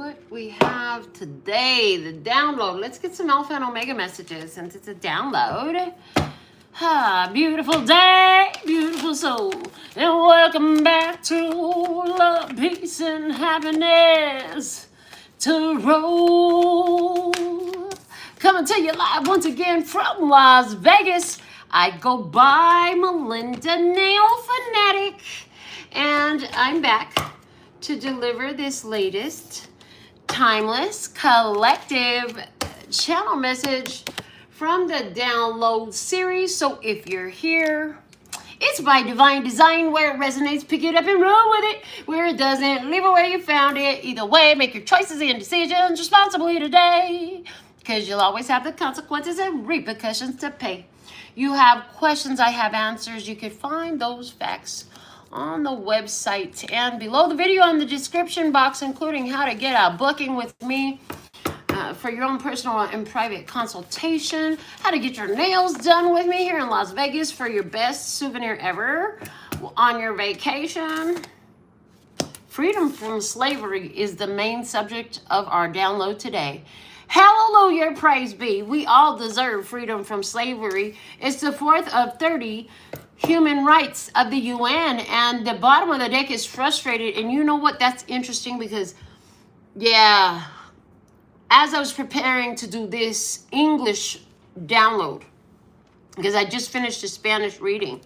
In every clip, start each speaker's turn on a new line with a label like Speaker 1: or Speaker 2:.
Speaker 1: what we have today, the download. Let's get some Alpha and Omega messages since it's a download. Beautiful day, beautiful soul, and welcome back to Love, Peace, and Happiness Tarot. Coming to you live once again from Las Vegas. I go by Melinda NailFanatic, and I'm back to deliver this latest timeless collective channel message from the download series. So if you're here, it's by divine design. Where it resonates, pick it up and roll with it. Where it doesn't, leave it where you found it. Either way, make your choices and decisions responsibly today, because you'll always have the consequences and repercussions to pay. You have questions, I have answers. You can find those facts on the website and below the video in the description box, including how to get a booking with me for your own personal and private consultation, how to get your nails done with me here in Las Vegas for your best souvenir ever on your vacation. Freedom from slavery is the main subject of our download today. Hallelujah, praise be. We all deserve freedom from slavery. It's the fourth of 30 human rights of the UN, and the bottom of the deck is frustrated. And you know what? That's interesting because, yeah, as I was preparing to do this English download, because I just finished a Spanish reading,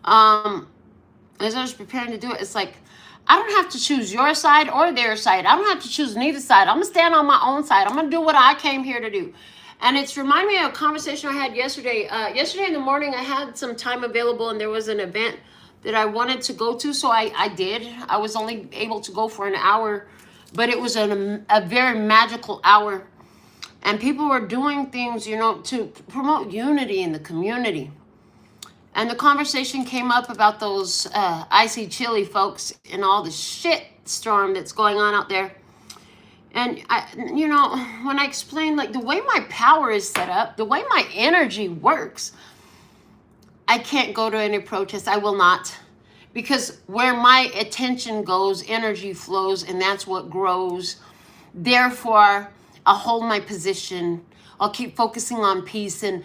Speaker 1: as I was preparing to do it, it's like, I don't have to choose your side or their side. I don't have to choose neither side. I'm going to stand on my own side. I'm going to do what I came here to do. And it's reminded me of a conversation I had yesterday. Yesterday in the morning, I had some time available, and there was an event that I wanted to go to, so I did. I was only able to go for an hour, but it was a very magical hour. And people were doing things, you know, to promote unity in the community. And the conversation came up about those icy chili folks and all the shit storm that's going on out there. And, you know, when I explain, like, the way my power is set up, the way my energy works, I can't go to any protest. I will not. Because where my attention goes, energy flows, and that's what grows. Therefore, I'll hold my position. I'll keep focusing on peace and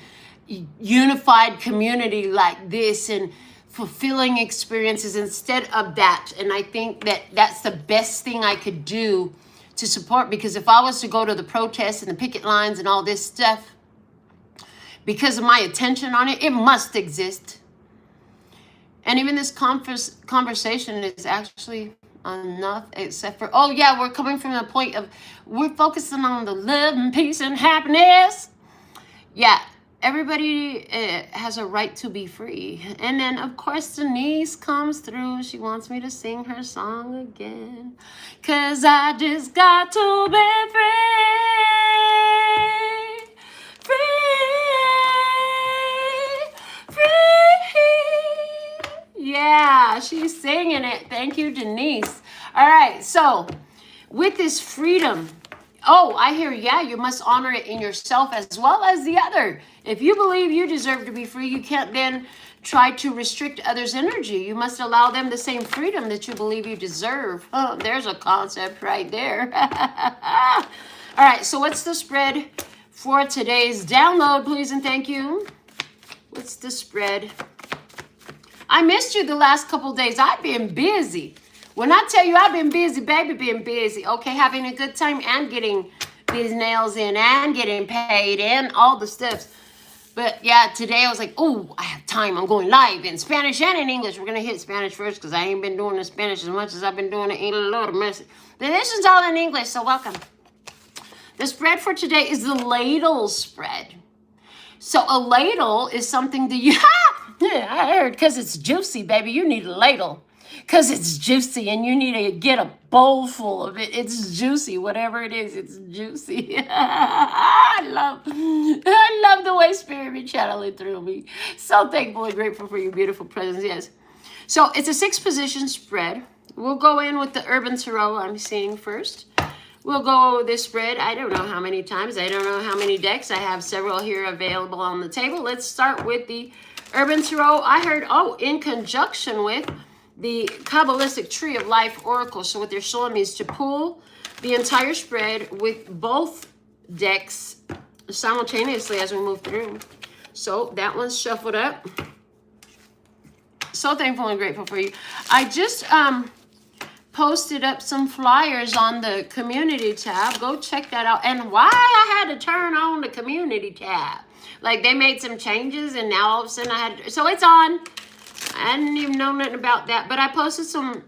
Speaker 1: unified community like this and fulfilling experiences instead of that. And I think that that's the best thing I could do to support, because if I was to go to the protests and the picket lines and all this stuff, because of my attention on it, it must exist. And even this conversation is actually enough, except for, oh yeah, we're coming from the point of, we're focusing on the love and peace and happiness. Yeah, everybody has a right to be free. And then, of course, Denise comes through. She wants me to sing her song again. 'Cause I just got to be free. Free. Yeah, she's singing it. Thank you, Denise. All right, so with this freedom, oh, I hear, yeah, you must honor it in yourself as well as the other. If you believe you deserve to be free, you can't then try to restrict others' energy. You must allow them the same freedom that you believe you deserve. Oh, there's a concept right there. All right, so what's the spread for today's download, please and thank you? What's the spread? I missed you the last couple days. I've been busy. When I tell you I've been busy, baby, been busy. Okay, having a good time and getting these nails in and getting paid and all the stuff. But yeah, today I was like, oh, I have time. I'm going live in Spanish and in English. We're going to hit Spanish first because I ain't been doing the Spanish as much as I've been doing the English. Lord of mercy. This is all in English, so welcome. The spread for today is the ladle spread. So a ladle is something that you... Yeah, I heard, because it's juicy, baby. You need a ladle. Because it's juicy and you need to get a bowl full of it. It's juicy. Whatever it is, it's juicy. I love the way Spirit be channeling through me. So thankful and grateful for your beautiful presence. Yes. So it's a 6-position spread. We'll go in with the Urban Tarot I'm seeing first. We'll go over this spread. I don't know how many times. I don't know how many decks. I have several here available on the table. Let's start with the Urban Tarot. I heard, oh, in conjunction with the Kabbalistic Tree of Life Oracle. So what they're showing me is to pull the entire spread with both decks simultaneously as we move through. So that one's shuffled up. So thankful and grateful for you. I just posted up some flyers on the community tab. Go check that out. And why I had to turn on the community tab. Like they made some changes and now all of a sudden I had to, so it's on. I didn't even know nothing about that. But I posted some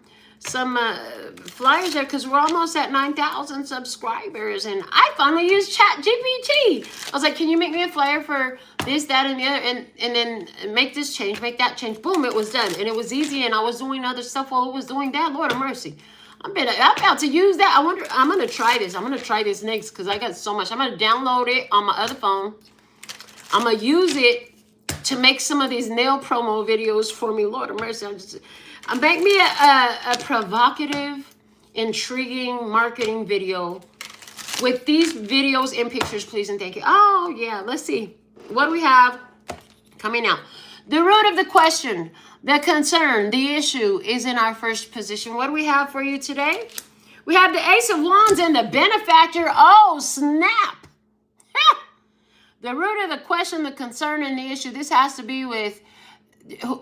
Speaker 1: flyers there because we're almost at 9,000 subscribers. And I finally used ChatGPT. I was like, can you make me a flyer for this, that, and the other? And then make this change, make that change. Boom, it was done. And it was easy. And I was doing other stuff while it was doing that. Lord of mercy. I'm about to use that. I'm going to try this. I'm going to try this next because I got so much. I'm going to download it on my other phone. I'm going to use it to make some of these nail promo videos for me. Lord of mercy. Make me a provocative, intriguing marketing video with these videos and pictures, please and thank you. Oh, yeah. Let's see. What do we have coming out? The root of the question, the concern, the issue is in our first position. What do we have for you today? We have the Ace of Wands and the Benefactor. Oh, snap. The root of the question, the concern, and the issue. This has to be with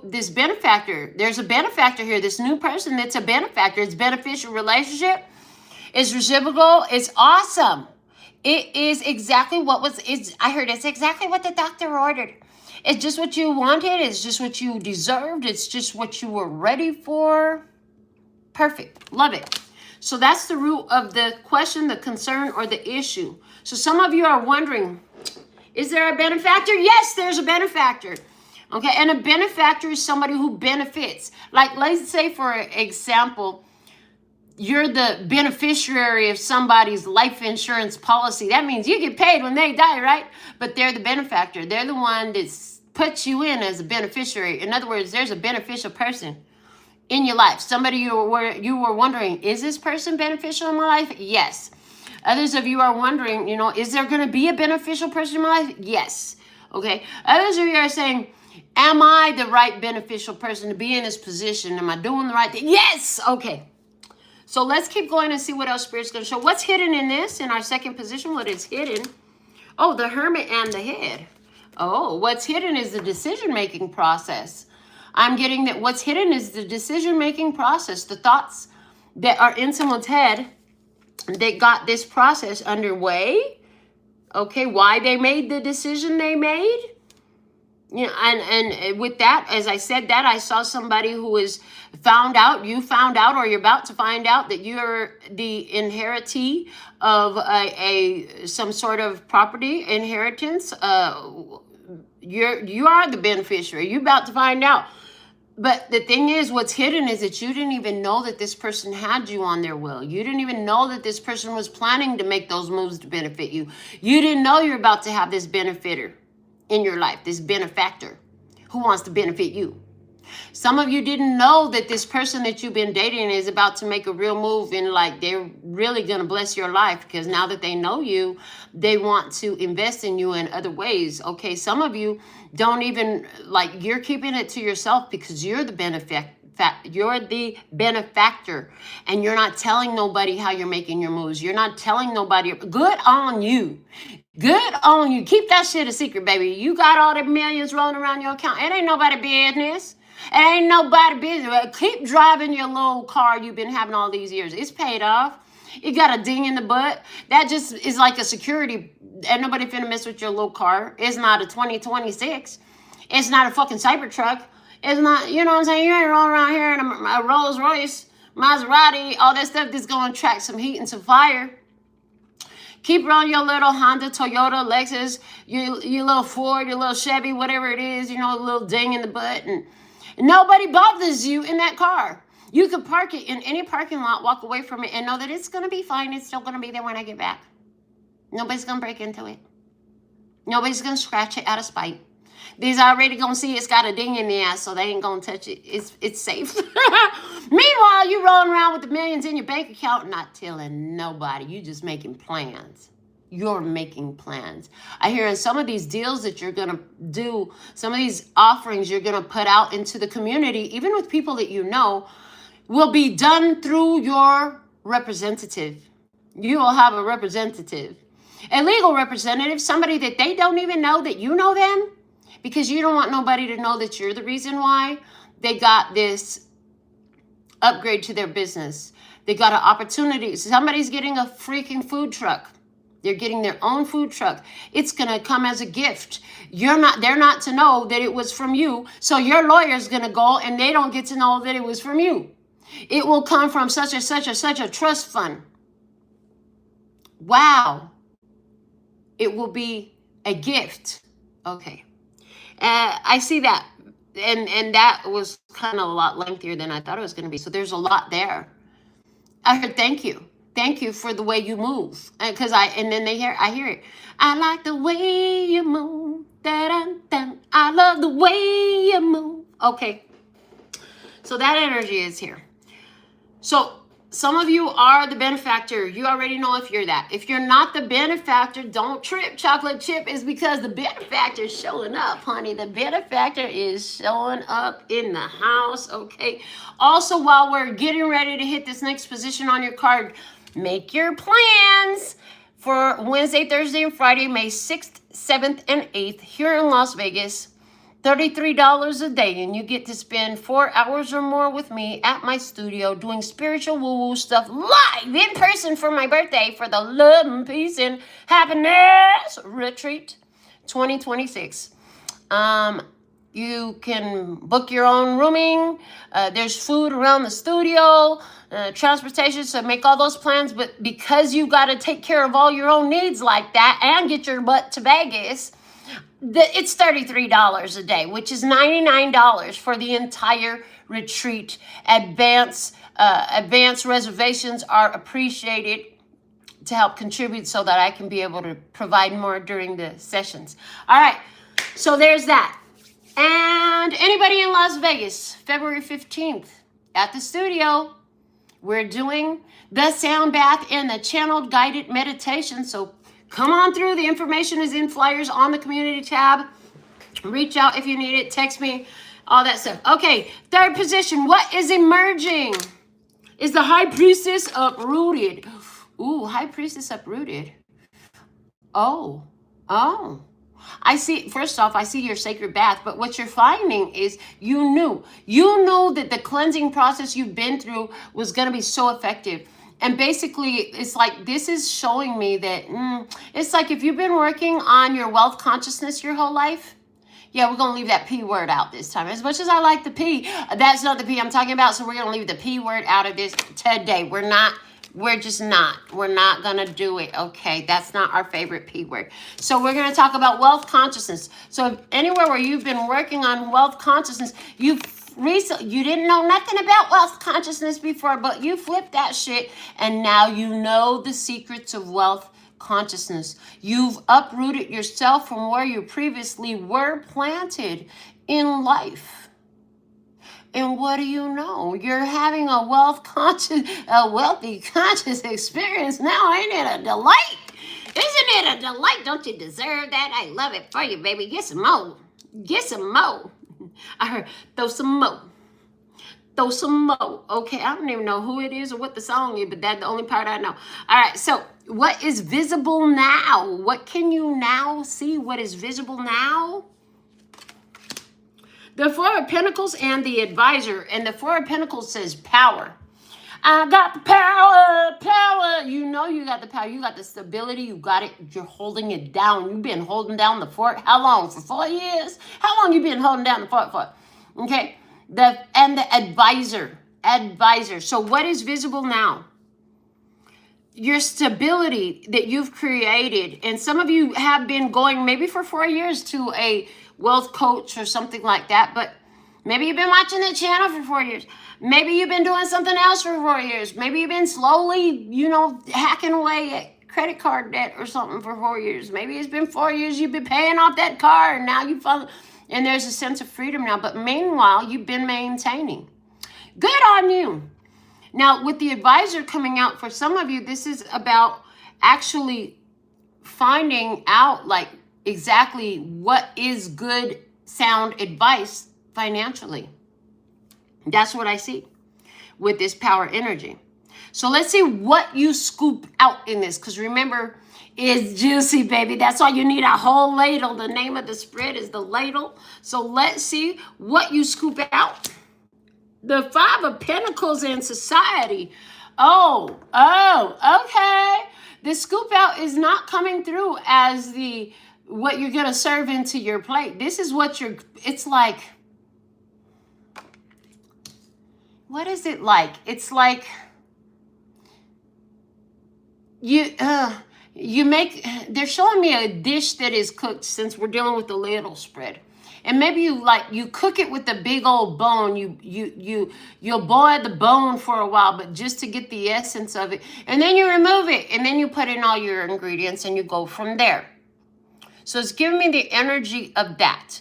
Speaker 1: this benefactor. There's a benefactor here. This new person that's a benefactor. It's beneficial relationship. It's reciprocal. It's awesome. It is exactly what was. I heard it's exactly what the doctor ordered. It's just what you wanted. It's just what you deserved. It's just what you were ready for. Perfect. Love it. So that's the root of the question, the concern, or the issue. So some of you are wondering, is there a benefactor? Yes, there's a benefactor. Okay, and a benefactor is somebody who benefits. Like, let's say, for example, you're the beneficiary of somebody's life insurance policy. That means you get paid when they die, right? But they're the benefactor. They're the one that puts you in as a beneficiary. In other words, there's a beneficial person in your life. Somebody you were wondering, is this person beneficial in my life? Yes. Others of you are wondering, is there going to be a beneficial person in my life? Yes. Okay. Others of you are saying, am I the right beneficial person to be in this position? Am I doing the right thing? Yes. Okay. So let's keep going and see what else Spirit's going to show. What's hidden in this, in our second position? What is hidden? Oh, the Hermit and the Head. Oh, what's hidden is the decision-making process. I'm getting that what's hidden is the decision-making process, the thoughts that are in someone's head that got this process underway. Okay, why they made the decision they made. And with that, as I said that, I saw somebody who is you found out, or you're about to find out that you're the inheritee of some sort of property inheritance. You are the beneficiary. You're about to find out. But the thing is, what's hidden is that you didn't even know that this person had you on their will. You didn't even know that this person was planning to make those moves to benefit you. You didn't know you're about to have this benefitter in your life, this benefactor who wants to benefit you. Some of you didn't know that this person that you've been dating is about to make a real move and like they're really going to bless your life because now that they know you, they want to invest in you in other ways. Okay, some of you don't even you're keeping it to yourself because you're the benefactor and you're not telling nobody how you're making your moves. You're not telling nobody. Good on you. Good on you. Keep that shit a secret, baby. You got all the millions rolling around your account. It ain't nobody business. It ain't nobody business. Keep driving your little car you've been having all these years. It's paid off. You got a ding in the butt. That just is like a security. Ain't nobody finna mess with your little car. It's not a 2026. It's not a fucking Cybertruck. It's not, you know what I'm saying? You ain't rolling around here in a Rolls Royce, Maserati, all that stuff that's going to attract some heat and some fire. Keep running your little Honda, Toyota, Lexus, your little Ford, your little Chevy, whatever it is, a little ding in the butt. And nobody bothers you in that car. You could park it in any parking lot, walk away from it, and know that it's going to be fine. It's still going to be there when I get back. Nobody's going to break into it. Nobody's going to scratch it out of spite. They's already going to see it's got a ding in the ass, so they ain't going to touch it. It's safe. Meanwhile, you rolling around with the millions in your bank account, not telling nobody. You just making plans. you're making plans. I hear in some of these deals that you're going to do, some of these offerings you're going to put out into the community, even with people that you know, will be done through your representative. You will have a representative, a legal representative, somebody that they don't even know that you know them, because you don't want nobody to know that you're the reason why they got this upgrade to their business. They got an opportunity. Somebody's getting a freaking food truck. They're getting their own food truck. It's going to come as a gift. They're not to know that it was from you. So your lawyer's going to go and they don't get to know that it was from you. It will come from such a trust fund. Wow. It will be a gift. Okay. I see that. And that was kind of a lot lengthier than I thought it was going to be. So there's a lot there. I heard thank you. Thank you for the way you move. And then I hear it. I like the way you move. Da-dun-dun. I love the way you move. Okay. So that energy is here. So some of you are the benefactor. You already know if you're that. If you're not the benefactor, don't trip. Chocolate chip is because the benefactor is showing up, honey. The benefactor is showing up in the house, okay? Also, while we're getting ready to hit this next position on your card, make your plans for Wednesday, Thursday, and Friday, May 6th, 7th, and 8th here in Las Vegas. $33 a day, and you get to spend 4 hours or more with me at my studio doing spiritual woo-woo stuff live in person for my birthday for the Love and Peace and Happiness Retreat 2026. You can book your own rooming. There's food around the studio, transportation, so make all those plans. But because you got to take care of all your own needs like that and get your butt to Vegas, it's $33 a day, which is $99 for the entire retreat. Advance reservations are appreciated to help contribute so that I can be able to provide more during the sessions. All right, so there's that. And anybody in Las Vegas, February 15th at the studio, we're doing the sound bath and the channeled guided meditation. So come on through. The information is in flyers on the community tab. Reach out if you need it. Text me, all that stuff. Okay, third position. What is emerging? Is the High Priestess uprooted? Ooh, High Priestess uprooted. Oh. I see, first off, I see your sacred bath, but what you're finding is you knew that the cleansing process you've been through was going to be so effective. And basically, it's like, this is showing me that, it's like if you've been working on your wealth consciousness your whole life, yeah, we're going to leave that P word out this time. As much as I like the P, that's not the P I'm talking about, so we're going to leave the P word out of this today. We're not going to do it, okay? That's not our favorite P word. So we're going to talk about wealth consciousness. So if anywhere where you've been working on wealth consciousness, you didn't know nothing about wealth consciousness before, but you flipped that shit, and now you know the secrets of wealth consciousness. You've uprooted yourself from where you previously were planted in life. And what do you know? You're having a wealthy conscious experience now. Ain't it a delight? Isn't it a delight? Don't you deserve that? I love it for you, baby. Get some more. Get some more. I heard, throw some more. Throw some more. Okay, I don't even know who it is or what the song is, but that's the only part I know. All right, so what is visible now? What can you now see? What is visible now? The Four of Pentacles and the Advisor. And the Four of Pentacles says power. I got the power. You know you got the power. You got the stability. You got it. You're holding it down. You've been holding down the fort. How long? For 4 years? How long you been holding down the fort for? Okay. The Advisor. So what is visible now? Your stability that you've created. And some of you have been going maybe for 4 years to a wealth coach or something like that, but maybe you've been watching the channel for 4 years. Maybe you've been doing something else for 4 years. Maybe you've been slowly, hacking away at credit card debt or something for 4 years. Maybe it's been 4 years you've been paying off that car, and now and there's a sense of freedom now. But meanwhile, you've been maintaining. Good on you. Now, with the Advisor coming out, for some of you, this is about actually finding out like exactly what is good, sound advice financially. That's what I see with this power energy. So let's see what you scoop out in this. Because remember, it's juicy, baby. That's why you need a whole ladle. The name of the spread is the ladle. So let's see what you scoop out. The Five of Pentacles in society. Oh, okay. The scoop out is not coming through as the what you're going to serve into your plate. This is what it's like. What is it like? It's like you make, they're showing me a dish that is cooked, since we're dealing with the ladle spread. And maybe you cook it with a big old bone. You'll boil the bone for a while, but just to get the essence of it. And then you remove it, and then you put in all your ingredients, and you go from there. So it's giving me the energy of that.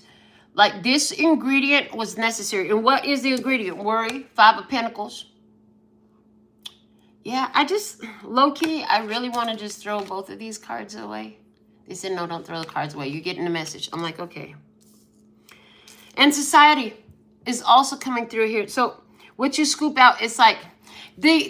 Speaker 1: Like this ingredient was necessary. And what is the ingredient? Worry. Five of Pentacles. Yeah, low-key, I really want to just throw both of these cards away. They said, no, don't throw the cards away. You're getting the message. I'm like, okay. And society is also coming through here. So what you scoop out, it's like the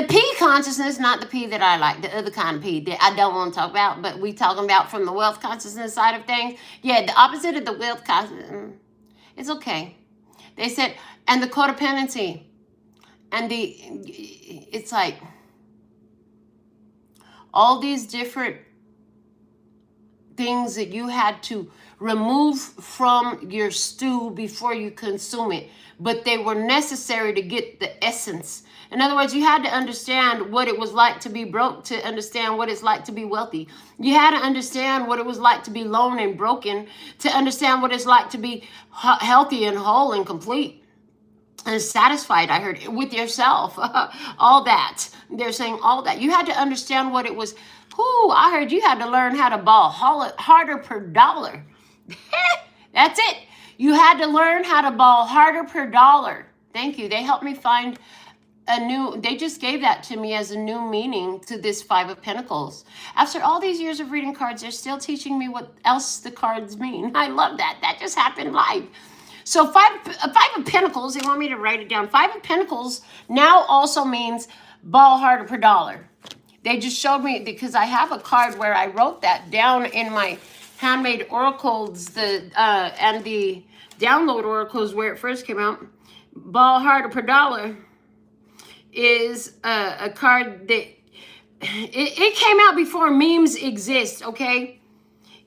Speaker 1: P consciousness, not the P that I like, the other kind of P that I don't want to talk about, but we talking about from the wealth consciousness side of things. Yeah, the opposite of the wealth consciousness. It's okay. They said, and the codependency. And it's like all these different things that you had to remove from your stew before you consume it, but they were necessary to get the essence. In other words, you had to understand what it was like to be broke to understand what it's like to be wealthy. You had to understand what it was like to be lone and broken to understand what it's like to be healthy and whole and complete and satisfied, I heard, with yourself. All that. They're saying all that. You had to understand what it was. I heard you had to learn how to ball harder per dollar. That's it. You had to learn how to ball harder per dollar. Thank you. They helped me find they just gave that to me as a new meaning to this Five of Pentacles. After all these years of reading cards, they're still teaching me what else the cards mean. I love that. That just happened live. So five of Pentacles, they want me to write it down. Five of Pentacles now also means ball harder per dollar. They just showed me, because I have a card where I wrote that down in my handmade oracles, and the download oracles where it first came out. Ball harder per dollar is a card that, it came out before memes exist, okay?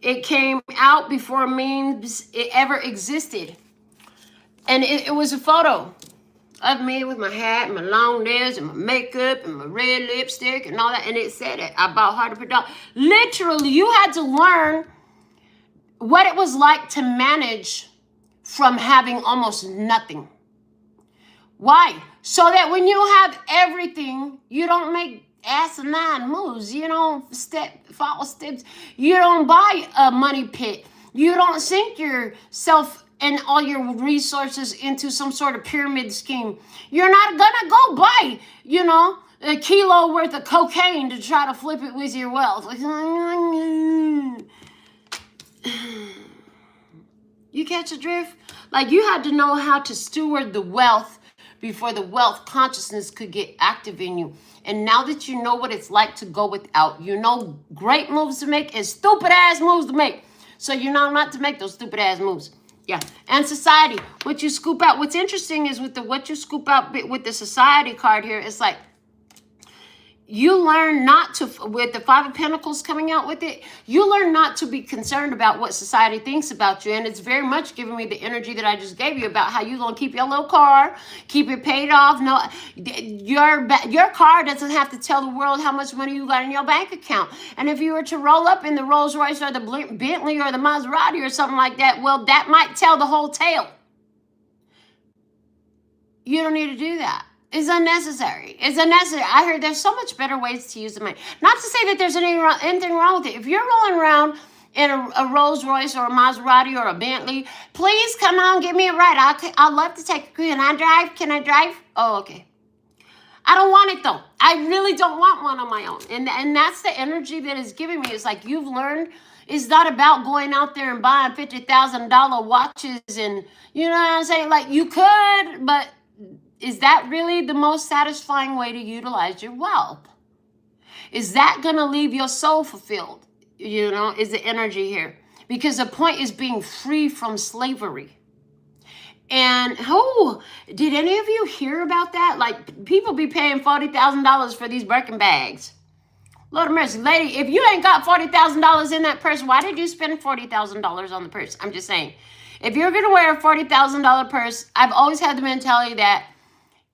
Speaker 1: It came out before memes ever existed. And it was a photo of me with my hat and my long nails and my makeup and my red lipstick and all that. And it said it. I bought harder per dollar. Literally, you had to learn what it was like to manage from having almost nothing. Why? So that when you have everything, you don't make asinine moves. You don't false steps. You don't buy a money pit. You don't sink yourself and all your resources into some sort of pyramid scheme. You're not gonna go buy, a kilo worth of cocaine to try to flip it with your wealth. You catch a drift? Like, you had to know how to steward the wealth before the wealth consciousness could get active in you. And now that you know what it's like to go without, you know great moves to make and stupid ass moves to make. So you know not to make those stupid ass moves. Yeah. And society, what you scoop out. What's interesting is with what you scoop out with the society card here, it's like you learn not to, with the Five of Pentacles coming out with it, you learn not to be concerned about what society thinks about you. And it's very much giving me the energy that I just gave you about how you're going to keep your little car, keep it paid off. No, your car doesn't have to tell the world how much money you got in your bank account. And if you were to roll up in the Rolls Royce or the Bentley or the Maserati or something like that, well, that might tell the whole tale. You don't need to do that. It's unnecessary. It's unnecessary. I heard there's so much better ways to use the money. Not to say that there's anything wrong with it. If you're rolling around in a Rolls Royce or a Maserati or a Bentley, please come on, give me a ride. I'd love to take a cruise. Can I drive? Oh, okay. I don't want it though. I really don't want one on my own. And that's the energy that is giving me. It's like you've learned it's not about going out there and buying $50,000 watches and you know what I'm saying? Like you could, but is that really the most satisfying way to utilize your wealth? Is that going to leave your soul fulfilled? You know, is the energy here? Because the point is being free from slavery. And did any of you hear about that? Like people be paying $40,000 for these Birkin bags. Lord of mercy, lady, if you ain't got $40,000 in that purse, why did you spend $40,000 on the purse? I'm just saying, if you're going to wear a $40,000 purse, I've always had the mentality that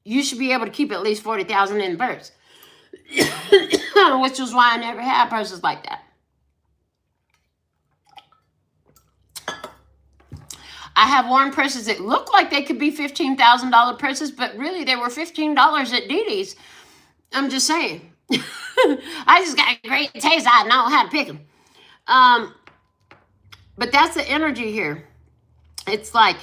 Speaker 1: you should be able to keep at least $40,000 in the purse, which is why I never had purses like that. I have worn purses that look like they could be $15,000 purses, but really they were $15 at Didi's. I'm just saying. I just got great taste. I know how to pick them. But that's the energy here. It's like,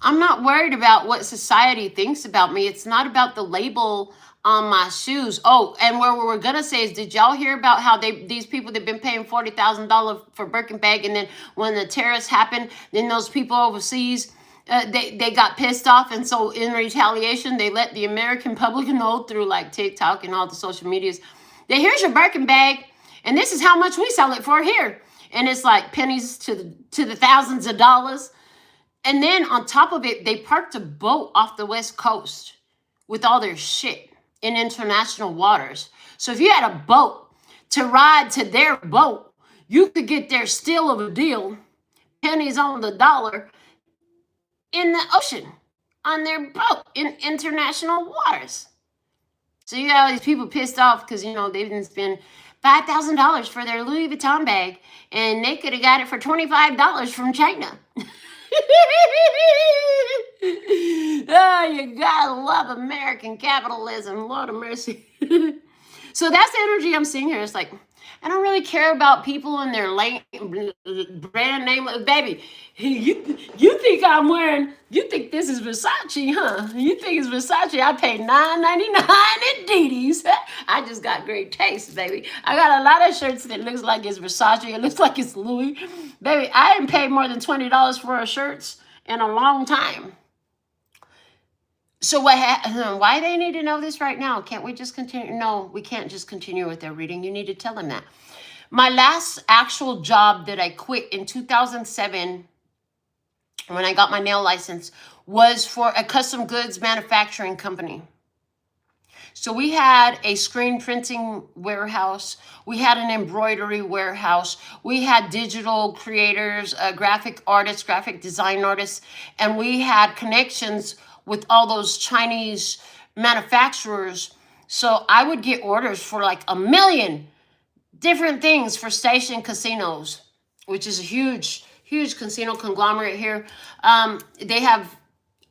Speaker 1: I'm not worried about what society thinks about me. It's not about the label on my shoes. Oh, and what we're going to say is, did y'all hear about how these people, they've been paying $40,000 for Birkin bag, and then when the terrorists happened, then those people overseas, they got pissed off, and so in retaliation, they let the American public know through like TikTok and all the social medias, that here's your Birkin bag, and this is how much we sell it for here. And it's like pennies to the thousands of dollars. And then on top of it, they parked a boat off the West Coast with all their shit in international waters. So if you had a boat to ride to their boat, you could get their steal of a deal, pennies on the dollar, in the ocean on their boat in international waters. So you got all these people pissed off because, you know, they didn't spend $5,000 for their Louis Vuitton bag, and they could have got it for $25 from China. Oh, you gotta love American capitalism, Lord of mercy. So that's the energy I'm seeing here. It's like, I don't really care about people and their brand name. Baby, you think I'm wearing, you think this is Versace, huh? You think it's Versace? I paid $9.99 at Didi's. I just got great taste, baby. I got a lot of shirts that looks like it's Versace. It looks like it's Louis. Baby, I didn't pay more than $20 for a shirts in a long time. So why they need to know this right now? Can't we just continue? No, we can't just continue with their reading. You need to tell them that. My last actual job that I quit in 2007, when I got my nail license, was for a custom goods manufacturing company. So we had a screen printing warehouse. We had an embroidery warehouse. We had digital creators, graphic artists, graphic design artists, and we had connections with all those Chinese manufacturers. So I would get orders for like 1 million different things for Station Casinos, which is a huge casino conglomerate here. They have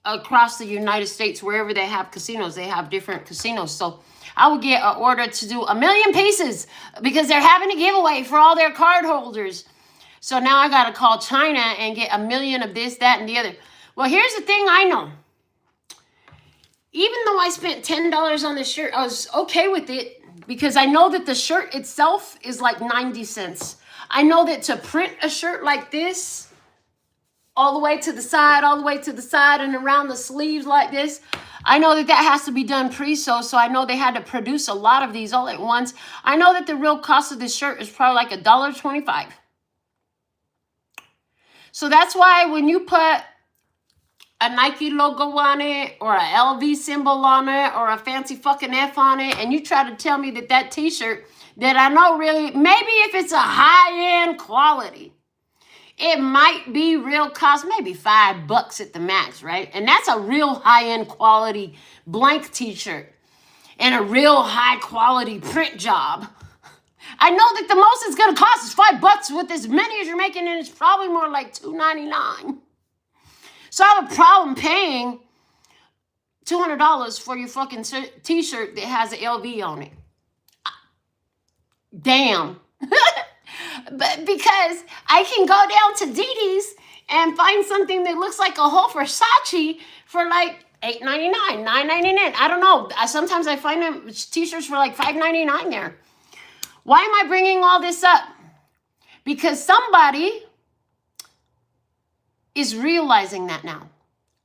Speaker 1: across the United States, wherever they have casinos, they have different casinos. So I would get an order to do 1 million pieces because they're having a giveaway for all their card holders. So now I got to call China and get 1 million of this, that, and the other. Well, here's the thing I know. Even though I spent $10 on this shirt, I was okay with it because I know that the shirt itself is like 90 cents. I know that to print a shirt like this, all the way to the side, and around the sleeves like this, I know that has to be done pre-sew, so I know they had to produce a lot of these all at once. I know that the real cost of this shirt is probably like $1.25. So that's why when you put a Nike logo on it, or a LV symbol on it, or a fancy fucking F on it, and you try to tell me that t-shirt that I know really, maybe if it's a high-end quality, it might be real cost, maybe $5 at the max, right? And that's a real high-end quality blank t-shirt and a real high-quality print job. I know that the most it's going to cost is $5 with as many as you're making, and it's probably more like $2.99. So I have a problem paying $200 for your fucking t-shirt that has an LV on it. Damn. But because I can go down to Didi's and find something that looks like a whole Versace for like $8.99, $9.99. I don't know. Sometimes I find them t-shirts for like $5.99 there. Why am I bringing all this up? Because somebody is realizing that now.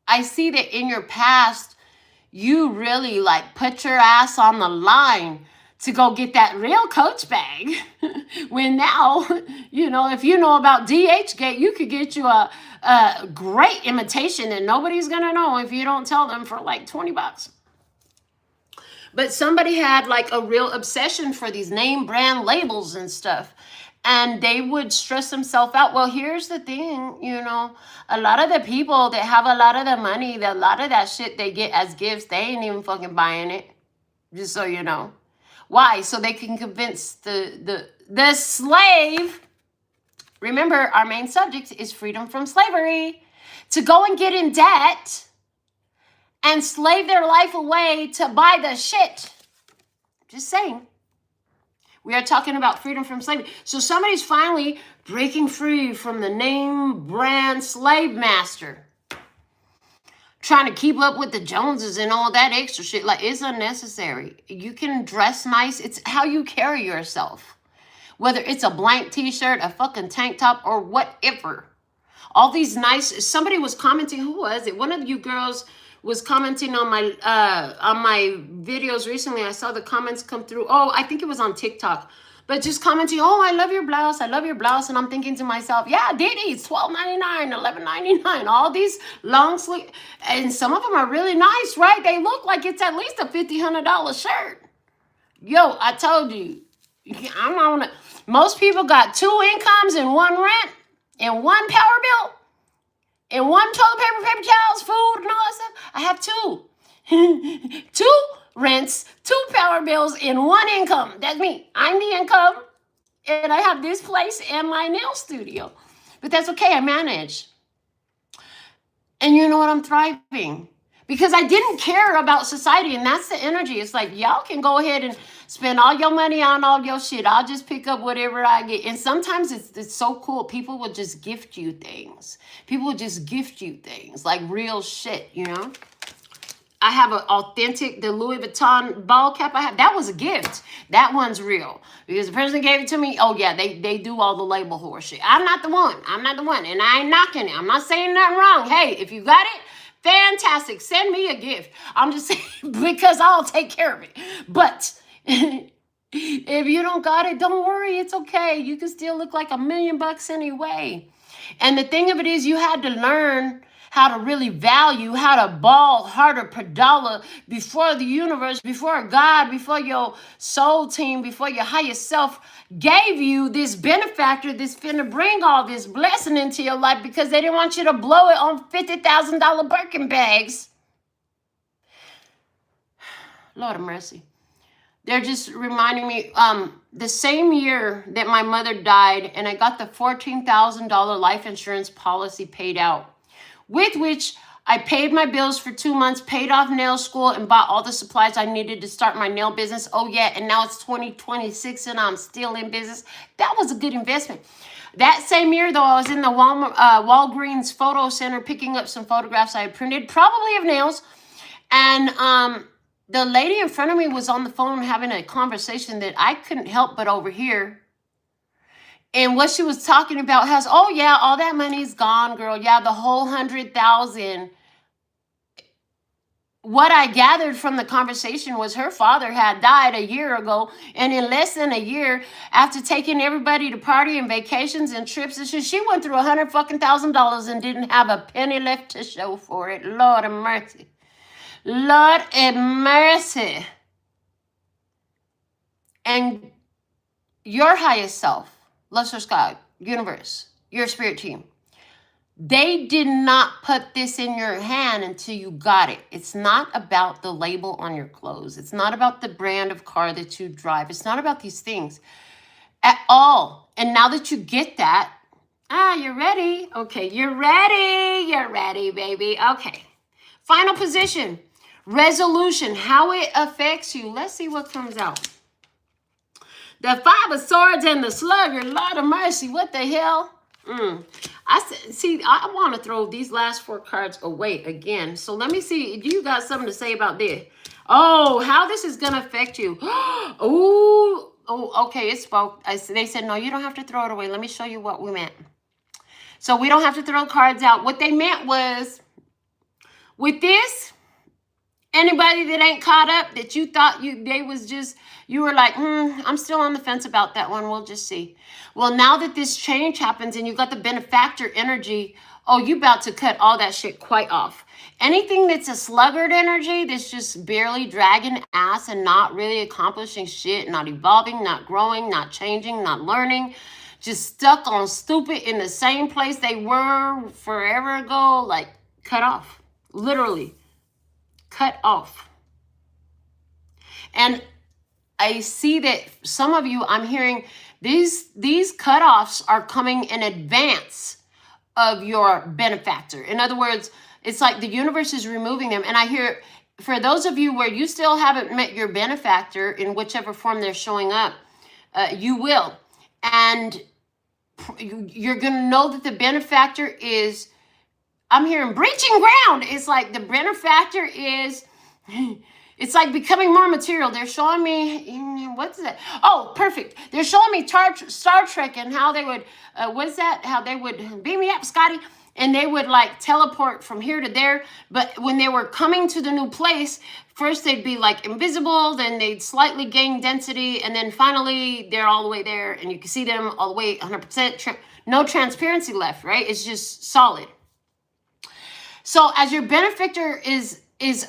Speaker 1: I see that in your past, you really like put your ass on the line to go get that real Coach bag. When now, you know, if you know about DHgate, you could get you a great imitation and nobody's gonna know if you don't tell them for like $20. But somebody had like a real obsession for these name brand labels and stuff. And they would stress themselves out. Well, here's the thing, you know, a lot of the people that have a lot of the money, a lot of that shit they get as gifts, they ain't even fucking buying it. Just so you know. Why? So they can convince the slave. Remember, our main subject is freedom from slavery. To go and get in debt and slave their life away to buy the shit. Just saying. We are talking about freedom from slavery. So somebody's finally breaking free from the name brand slave master. Trying to keep up with the Joneses and all that extra shit. Like, it's unnecessary. You can dress nice. It's how you carry yourself. Whether it's a blank t-shirt, a fucking tank top, or whatever. All these nice... Somebody was commenting. Who was it? One of you girls was commenting on my videos recently. I saw the comments come through. Oh, I think it was on TikTok. But just commenting, oh, I love your blouse. I love your blouse. And I'm thinking to myself, yeah, Diddy, it's $12.99, $11.99. All these long sleeve. And some of them are really nice, right? They look like it's at least a $100 shirt. Yo, I told you. I'm on it. Most people got 2 incomes and 1 rent and 1 power bill. And 1 toilet paper towels, food, and all that stuff. I have 2. 2 rents, 2 power bills, and 1 income. That's me. I'm the income. And I have this place and my nail studio. But that's okay. I manage. And you know what? I'm thriving. Because I didn't care about society. And that's the energy. It's like, y'all can go ahead and spend all your money on all your shit. I'll just pick up whatever I get. And sometimes it's so cool. People will just gift you things. People will just gift you things. Like real shit, you know? I have an authentic, the Louis Vuitton ball cap I have. That was a gift. That one's real. Because the person gave it to me, oh yeah, they do all the label horse shit. I'm not the one. I'm not the one. And I ain't knocking it. I'm not saying nothing wrong. Hey, if you got it, fantastic. Send me a gift. I'm just saying, because I'll take care of it. But if you don't got it, don't worry. It's okay. You can still look like $1 million anyway. And the thing of it is, you had to learn how to really value, how to ball harder per dollar before the universe, before God, before your soul team, before your higher self gave you this benefactor that's finna bring all this blessing into your life, because they didn't want you to blow it on $50,000 Birkin bags. Lord of mercy. They're just reminding me, the same year that my mother died and I got the $14,000 life insurance policy paid out, with which I paid my bills for 2 months, paid off nail school, and bought all the supplies I needed to start my nail business. Oh yeah, and now it's 2026 and I'm still in business. That was a good investment. That same year, though, I was in the Walgreens photo center picking up some photographs I had printed, probably of nails. And the lady in front of me was on the phone having a conversation that I couldn't help but overhear. And what she was talking about has, oh yeah, all that money's gone, girl. Yeah, the whole 100,000. What I gathered from the conversation was her father had died a year ago. And in less than a year, after taking everybody to party and vacations and trips, and she went through $100,000 and didn't have a penny left to show for it. Lord of mercy. Lord of mercy. And your highest self, Lustrous God, universe, your spirit team, they did not put this in your hand until you got it. It's not about the label on your clothes. It's not about the brand of car that you drive. It's not about these things at all. And now that you get that, you're ready. Okay, you're ready. You're ready, baby. Okay. Final position, resolution, how it affects you. Let's see what comes out. The 5 of Swords and the Slugger. Lord of mercy. What the hell? See, I want to throw these last 4 cards away again. So let me see. Do you got something to say about this? Oh, how this is going to affect you. Oh, okay. It spoke. They said, no, you don't have to throw it away. Let me show you what we meant. So we don't have to throw cards out. What they meant was, with this, anybody that ain't caught up, that you thought you were like, I'm still on the fence about that one. We'll just see. Well, now that this change happens and you got the benefactor energy, oh, you about to cut all that shit quite off. Anything that's a sluggard energy, that's just barely dragging ass and not really accomplishing shit, not evolving, not growing, not changing, not learning, just stuck on stupid in the same place they were forever ago, like cut off, literally cut off. And I see that some of you, I'm hearing these cutoffs are coming in advance of your benefactor. In other words, it's like the universe is removing them. And I hear, for those of you where you still haven't met your benefactor in whichever form they're showing up, you will. And you're going to know that the benefactor is, I'm hearing breaching ground. It's like the benefactor is, it's like becoming more material. They're showing me, what's that? Oh, perfect. They're showing me Star Trek and how they would, what's that? How they would beam me up, Scotty. And they would like teleport from here to there. But when they were coming to the new place, first they'd be like invisible, then they'd slightly gain density. And then finally they're all the way there and you can see them all the way 100%. No transparency left, right? It's just solid. So as your benefactor is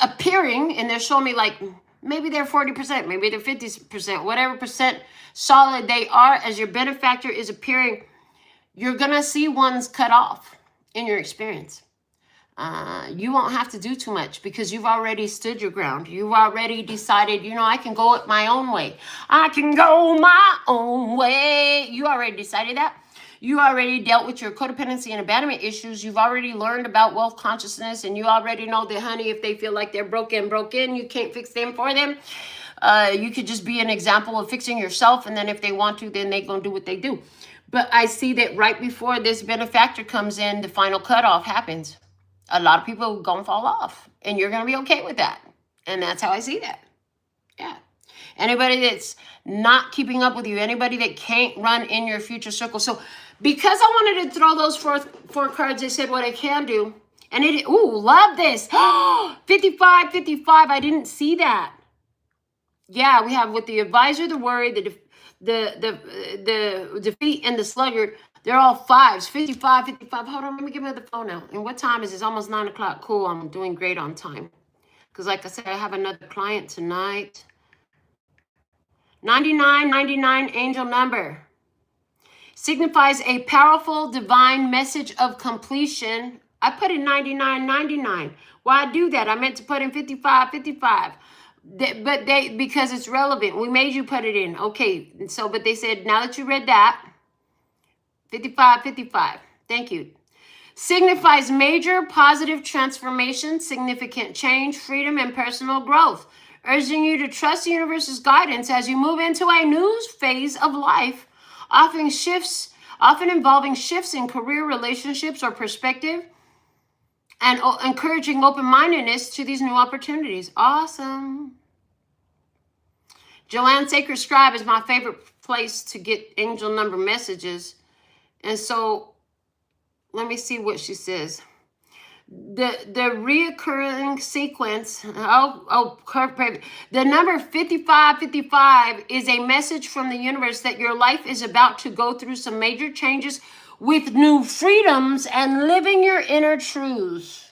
Speaker 1: appearing, and they're showing me like, maybe they're 40%, maybe they're 50%, whatever percent solid they are, as your benefactor is appearing, you're going to see ones cut off in your experience. You won't have to do too much because you've already stood your ground. You've already decided, I can go it my own way. I can go my own way. You already decided that. You already dealt with your codependency and abandonment issues. You've already learned about wealth consciousness, and you already know that, honey, if they feel like they're broken, you can't fix them for them. You could just be an example of fixing yourself, and then if they want to, then they're going to do what they do. But I see that right before this benefactor comes in, the final cutoff happens. A lot of people are going to fall off, and you're going to be okay with that. And that's how I see that. Yeah. Anybody that's not keeping up with you, anybody that can't run in your future circle. So because I wanted to throw those four cards, I said what I can do. And love this. 55, 55. I didn't see that. Yeah, we have with the advisor, the worry, the defeat, and the sluggard. They're all 5s. 55, 55. Hold on, let me give me the phone now. And what time is it? It's almost 9 o'clock. Cool, I'm doing great on time. Because like I said, I have another client tonight. 9999 angel number signifies a powerful divine message of completion. I put in 9999. Why I do that? I meant to put in 55, 55. Because it's relevant. We made you put it in. Okay. So, but they said, now that you read that, 55, 55. Thank you. Signifies major positive transformation, significant change, freedom, and personal growth. Urging you to trust the universe's guidance as you move into a new phase of life, often involving shifts in career, relationships, or perspective, and encouraging open-mindedness to these new opportunities. Awesome. Joanne Sacred Scribe is my favorite place to get angel number messages. And so let me see what she says. The reoccurring sequence, the number 5555 is a message from the universe that your life is about to go through some major changes with new freedoms and living your inner truths.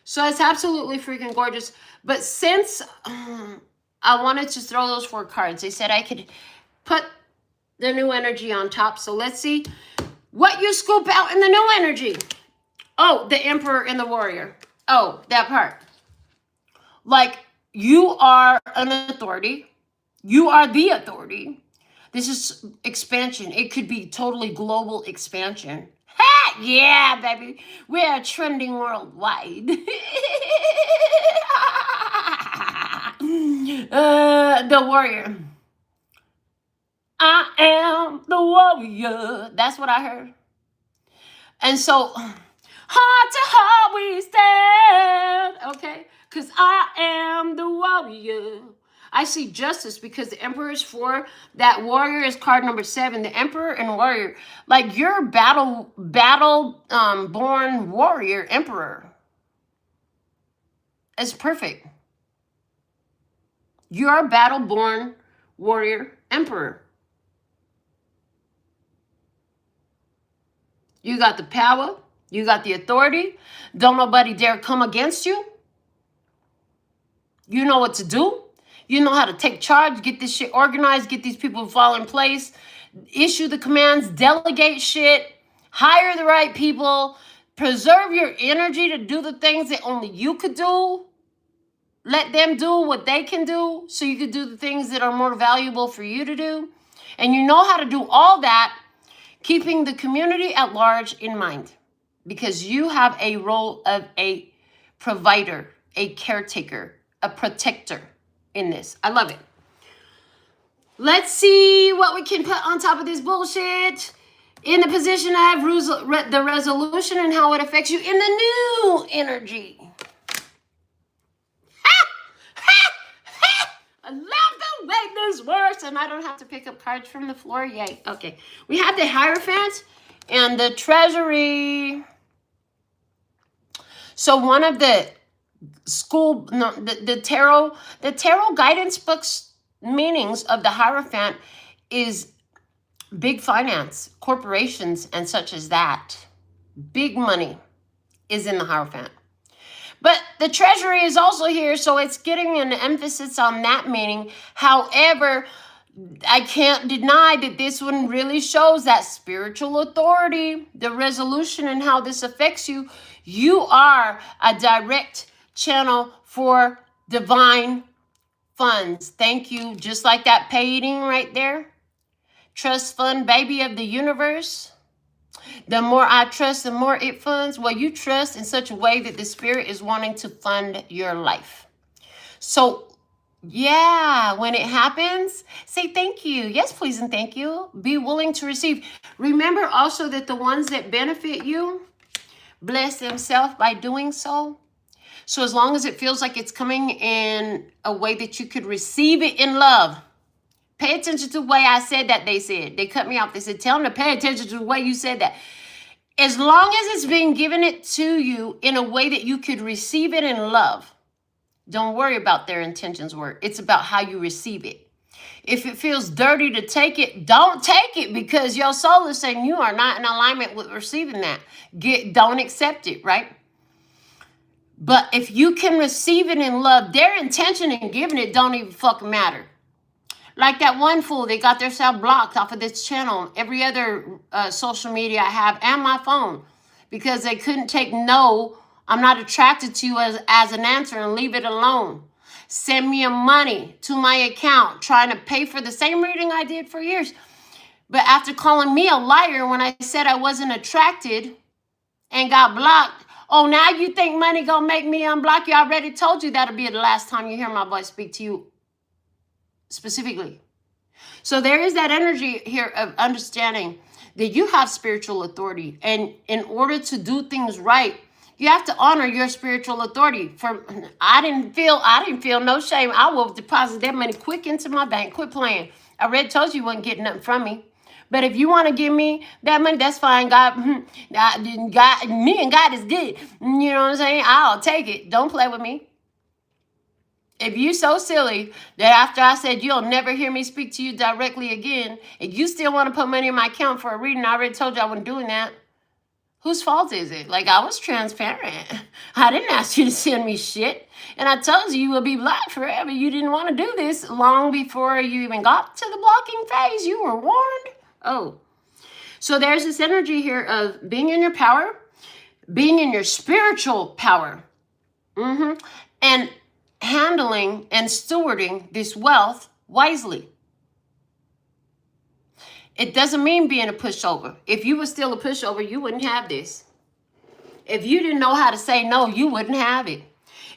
Speaker 1: So it's absolutely freaking gorgeous. But since I wanted to throw those 4 cards, they said I could put the new energy on top. So let's see what you scoop out in the new energy. Oh, the Emperor and the Warrior. Oh, that part. Like, you are an authority. You are the authority. This is expansion. It could be totally global expansion. Ha! Yeah, baby. We are trending worldwide. The Warrior. I am the warrior. That's what I heard. And so, heart to heart we stand, okay? Because I am the warrior. I see justice because the Emperor is 4. That warrior is card number 7. The Emperor and warrior. Like you're born warrior, emperor. It's perfect. You're a battle-born warrior, emperor. You got the power. You got the authority. Don't nobody dare come against you. You know what to do. You know how to take charge, get this shit organized, get these people to fall in place, issue the commands, delegate shit, hire the right people, preserve your energy to do the things that only you could do. Let them do what they can do so you can do the things that are more valuable for you to do. And you know how to do all that, keeping the community at large in mind, because you have a role of a provider, a caretaker, a protector in this. I love it. Let's see what we can put on top of this bullshit. In the position of the resolution and how it affects you in the new energy. I love the way this works, and I don't have to pick up cards from the floor. Yay. Okay. We have the Hierophant and the Treasury. So one of the the tarot guidance books meanings of the Hierophant is big finance, corporations, and such as that. Big money is in the Hierophant. But the Treasury is also here, so it's getting an emphasis on that meaning. However, I can't deny that this one really shows that spiritual authority, the resolution, and how this affects you. You are a direct channel for divine funds. Thank you. Just like that painting right there. Trust fund, baby of the universe. The more I trust, the more it funds. Well, you trust in such a way that the spirit is wanting to fund your life. So, yeah, when it happens, say thank you. Yes, please, and thank you. Be willing to receive. Remember also that the ones that benefit you bless themselves by doing so. So as long as it feels like it's coming in a way that you could receive it in love. Pay attention to the way I said that, they said. They cut me off. They said, tell them to pay attention to the way you said that. As long as it's being given it to you in a way that you could receive it in love, don't worry about their intentions were. It's about how you receive it. If it feels dirty to take it, don't take it, because your soul is saying you are not in alignment with receiving that. Don't accept it, right? But if you can receive it in love, their intention in giving it don't even fucking matter. Like that one fool, they got themselves blocked off of this channel, every other social media I have, and my phone, because they couldn't take no, I'm not attracted to you as an answer, and leave it alone. Send me money to my account, trying to pay for the same reading I did for years. But after calling me a liar when I said I wasn't attracted and got blocked, oh, now you think money gonna make me unblock you? I already told you that'll be the last time you hear my voice speak to you specifically. So there is that energy here of understanding that you have spiritual authority, and in order to do things right, you have to honor your spiritual authority. I didn't feel no shame. I will deposit that money quick into my bank. Quit playing. I already told you you wasn't getting nothing from me. But if you want to give me that money, that's fine. Me and God is good. You know what I'm saying? I'll take it. Don't play with me. If you're so silly that after I said you'll never hear me speak to you directly again, and you still want to put money in my account for a reading, I already told you I wasn't doing that. Whose fault is it? Like, I was transparent. I didn't ask you to send me shit. And I told you will be blocked forever. You didn't want to do this long before you even got to the blocking phase. You were warned. Oh. So there's this energy here of being in your power, being in your spiritual power, and handling and stewarding this wealth wisely. It doesn't mean being a pushover. If you were still a pushover, you wouldn't have this. If you didn't know how to say no, you wouldn't have it.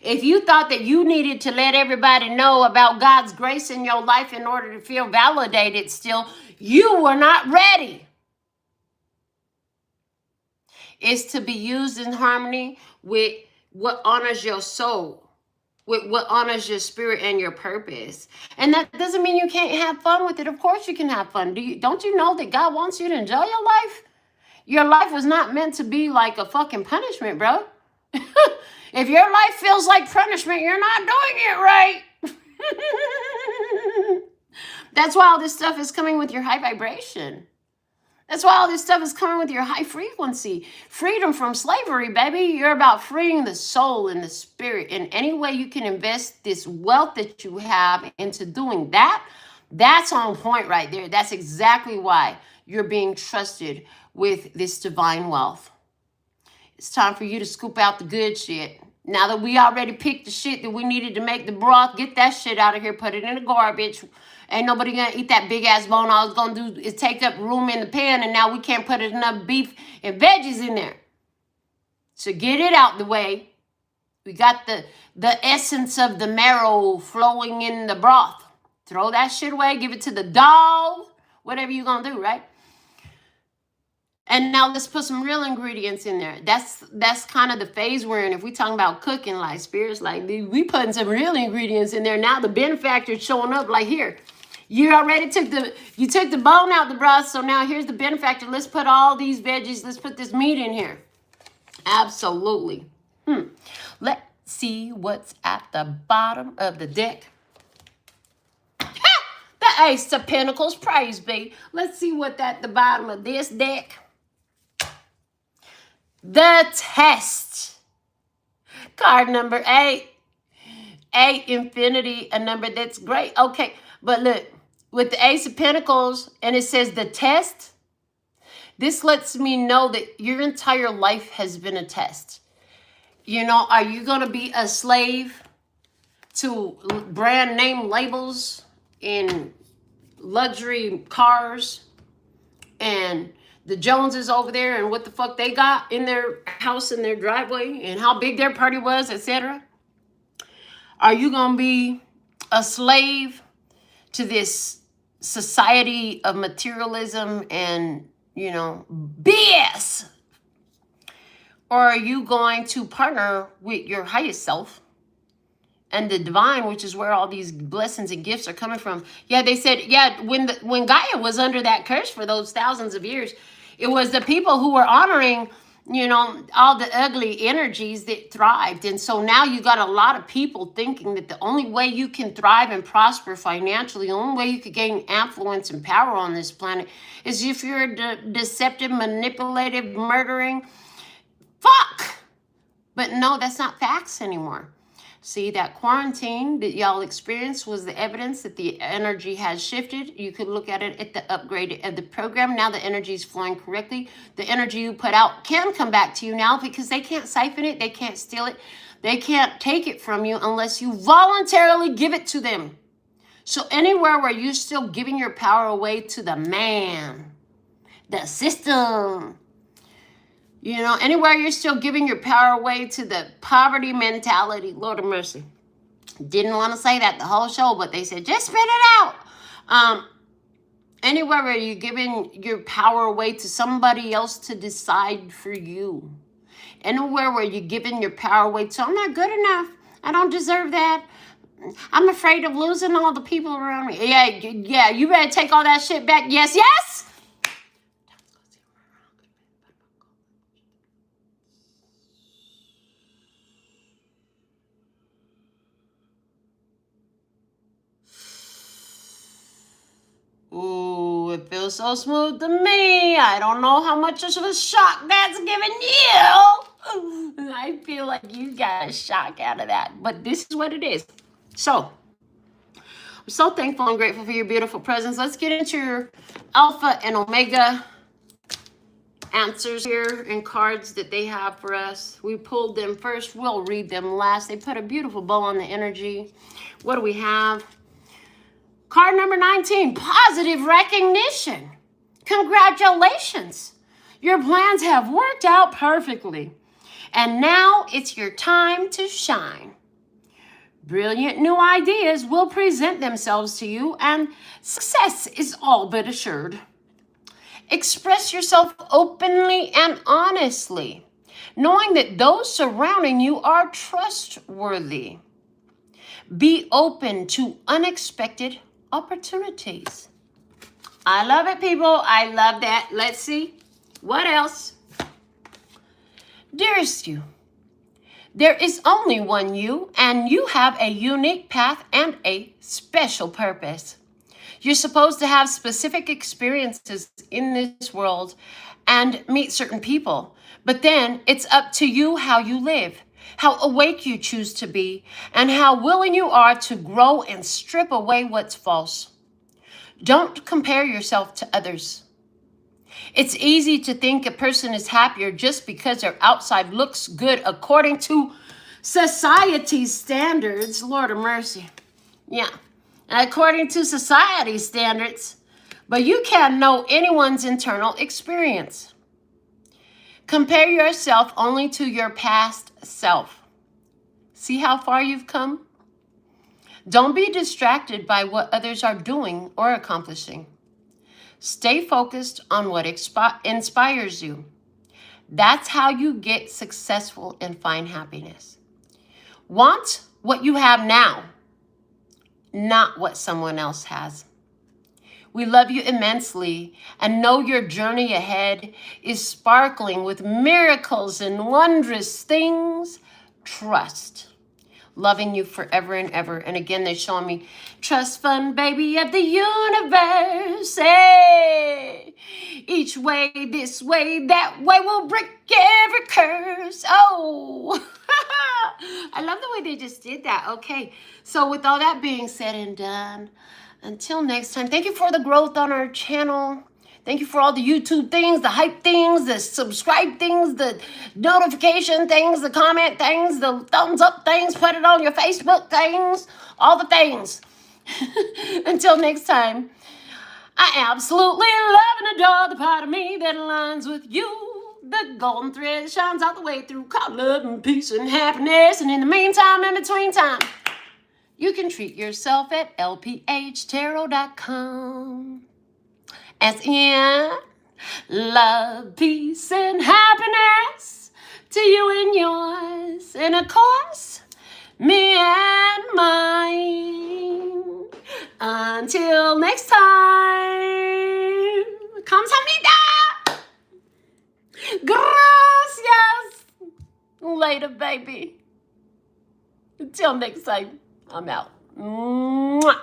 Speaker 1: If you thought that you needed to let everybody know about God's grace in your life in order to feel validated still, you were not ready. is to be used in harmony with what honors your soul, with what honors your spirit and your purpose. And that doesn't mean you can't have fun with it. Of course you can have fun. Don't you know that God wants you to enjoy your life? Your life was not meant to be like a fucking punishment, bro. If your life feels like punishment, you're not doing it right. That's why all this stuff is coming with your high vibration. That's why all this stuff is coming with your high frequency. Freedom from slavery, baby. You're about freeing the soul and the spirit. In any way you can invest this wealth that you have into doing that, that's on point right there. That's exactly why you're being trusted with this divine wealth. It's time for you to scoop out the good shit. Now that we already picked the shit that we needed to make the broth, get that shit out of here, put it in the garbage. Ain't nobody gonna eat that big ass bone. All it's gonna do is take up room in the pan, and now we can't put enough beef and veggies in there. So get it out the way. We got the essence of the marrow flowing in the broth. Throw that shit away, give it to the dog, whatever you're gonna do, right? And now let's put some real ingredients in there. That's kind of the phase we're in. If we talking about cooking, like spirits, like we putting some real ingredients in there. Now the benefactor is showing up like here. You already took the bone out the broth, so now here's the benefactor. Let's put all these veggies, let's put this meat in here. Absolutely. Let's see what's at the bottom of the deck. The Ace of Pentacles, praise be. Let's see what's at the bottom of this deck. The Test. Card number 8. 8, infinity, a number that's great. Okay, but look, with the Ace of Pentacles, and it says the test, this lets me know that your entire life has been a test. You know, are you going to be a slave to brand name labels in luxury cars and the Joneses over there and what the fuck they got in their house and their driveway and how big their party was, etc.? Are you going to be a slave to this society of materialism and, you know, BS? Or are you going to partner with your highest self and the divine, which is where all these blessings and gifts are coming from? Yeah, they said, yeah, when Gaia was under that curse for those thousands of years, it was the people who were honoring, you know, all the ugly energies that thrived. And so now you got a lot of people thinking that the only way you can thrive and prosper financially, the only way you could gain influence and power on this planet is if you're deceptive, manipulative, murdering. Fuck! But no, that's not facts anymore. See, that quarantine that y'all experienced was the evidence that the energy has shifted. You could look at it at the upgrade of the program. Now the energy is flowing correctly. The energy you put out can come back to you now because they can't siphon it. They can't steal it. They can't take it from you unless you voluntarily give it to them. So anywhere where you're still giving your power away to the man, the system, you know, anywhere you're still giving your power away to the poverty mentality, Lord of mercy. Didn't want to say that the whole show, but they said, just spit it out. Anywhere where you're giving your power away to somebody else to decide for you. Anywhere where you're giving your power away to, I'm not good enough. I don't deserve that. I'm afraid of losing all the people around me. Yeah, you better take all that shit back. Yes, yes. Ooh, it feels so smooth to me. I don't know how much of a shock that's giving you. I feel like you got a shock out of that. But this is what it is. So, I'm so thankful and grateful for your beautiful presence. Let's get into your Alpha and Omega answers here and cards that they have for us. We pulled them first. We'll read them last. They put a beautiful bow on the energy. What do we have? Card number 19, positive recognition. Congratulations. Your plans have worked out perfectly. And now it's your time to shine. Brilliant new ideas will present themselves to you and success is all but assured. Express yourself openly and honestly, knowing that those surrounding you are trustworthy. Be open to unexpected opportunities. I love it, people. I love that. Let's see. What else? Dearest you, there is only one you, and you have a unique path and a special purpose. You're supposed to have specific experiences in this world and meet certain people. But then it's up to you how you live, how awake you choose to be, and how willing you are to grow and strip away what's false. Don't compare yourself to others. It's easy to think a person is happier just because their outside looks good according to society's standards. Lord of mercy. Yeah. According to society's standards. But you can't know anyone's internal experience. Compare yourself only to your past self. See how far you've come? Don't be distracted by what others are doing or accomplishing. Stay focused on what inspires you. That's how you get successful and find happiness. Want what you have now, not what someone else has. We love you immensely and know your journey ahead is sparkling with miracles and wondrous things. Trust. Loving you forever and ever. And again, they're showing me trust fund, baby, of the universe. Hey, each way, this way, that way will break every curse. Oh, I love the way they just did that. Okay, so with all that being said and done, until next time, thank you for the growth on our channel. Thank you for all the YouTube things, the hype things, the subscribe things, the notification things, the comment things, the thumbs up things, put it on your Facebook things, all the things. Until next time, I absolutely love and adore the part of me that aligns with you. The golden thread shines all the way through, called love and peace and happiness. And in the meantime, in between time, you can treat yourself at LPHtarot.com. As in, love, peace, and happiness to you and yours. And of course, me and mine. Until next time, 감사합니다. Gracias. Later, baby. Until next time, I'm out. Mwah.